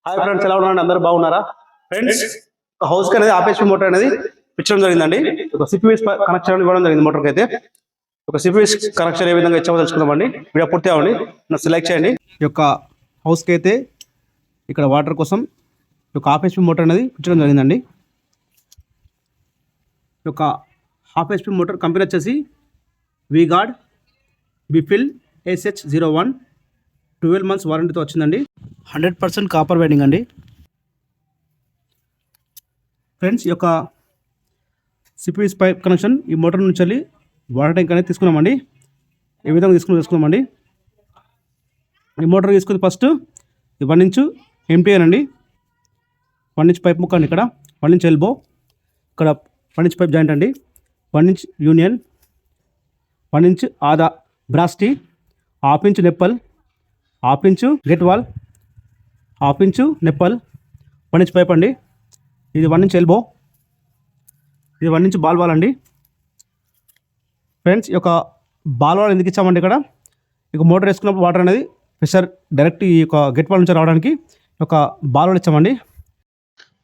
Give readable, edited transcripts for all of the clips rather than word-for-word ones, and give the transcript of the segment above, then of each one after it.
Hi friends, ఎలా ఉన్నారండి? అందరూ బాగున్నారా? ఫ్రెండ్స్, హౌస్ కి అనేది ఆపేసి మోటార్ అనేది ఇచ్చడం జరిగిందండి. ఒక సిపిఎస్ కనెక్షన్ ఇవ్వడం జరిగింది మోటార్కి అయితే. ఒక సిపిఎస్ కనెక్షన్ ఏ విధంగా ఇచ్చామో తెలుసుకుందామండి. వీడియో పూర్తి అవ్వండి, సెలెక్ట్ చేయండి. ఈ యొక్క హౌస్కి అయితే ఇక్కడ వాటర్ కోసం ఈ యొక్క హాఫ్ హెచ్పి మోటార్ అనేది ఇచ్చడం జరిగిందండి. ఈ యొక్క హాఫ్ హెచ్పి మోటార్ కంపెనీ వచ్చేసి వీగార్డ్ బిఫిల్ SH01 12 months వారంటీతో వచ్చిందండి. 100% కాపర్ వైండింగ్ అండి. ఫ్రెండ్స్, ఈ యొక్క సిపిఎస్ పైప్ కనెక్షన్ ఈ మోటార్ నుంచి వెళ్ళి వాటర్ ట్యాంక్ అనేది తీసుకున్నామండి. ఏ విధంగా తీసుకున్నామండి. ఈ మోటార్ తీసుకుని ఫస్ట్ 1 inch ఎంటీ అండి. 1 inch పైప్ ముక్క అండి. ఇక్కడ 1 inch ఎల్బో, ఇక్కడ 1 inch పైప్ జాయింట్ అండి. 1 inch యూనియన్, 1 inch ఆదా బ్రాస్టీ, 1/2 inch నెప్పల్, 1/2 inch get wall, 1/2 inch నెప్పల్, 1 inch pipe అండి. ఇది 1 inch ఎల్బో, ఇది 1 inch బాల్ వాల్ అండి. ఫ్రెండ్స్, ఈ యొక్క బాల్ వాల్ ఎందుకు ఇచ్చామండి? ఇక్కడ ఇక మోటార్ వేసుకున్నప్పుడు వాటర్ అనేది ప్రెషర్ డైరెక్ట్ ఈ యొక్క గెట్ వాల్ నుంచి రావడానికి ఒక బాల్ వాల్ ఇచ్చామండి.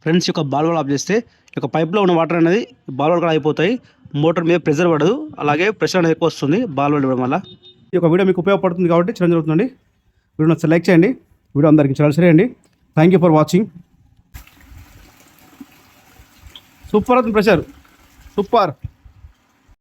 ఫ్రెండ్స్, ఈ యొక్క బాల్ వాల్ ఆఫ్ చేస్తే ఈ యొక్క పైప్లో ఉన్న వాటర్ అనేది బాల్ వాల్ కూడా అయిపోతాయి. మోటార్ మీద ప్రెషర్ పడదు, అలాగే ప్రెషర్ అనేది ఎక్కువ వస్తుంది బాల్ వాల్ ఇవ్వడం వల్ల. ఈ యొక్క వీడియో మీకు ఉపయోగపడుతుంది కాబట్టి చేయడం జరుగుతుంది. వీడియో లైక్ చేయండి, వీడియో అందరికీ చాలా చేయండి. Thank you for watching. Super అవుతుంది ప్రెషర్, సూపర్.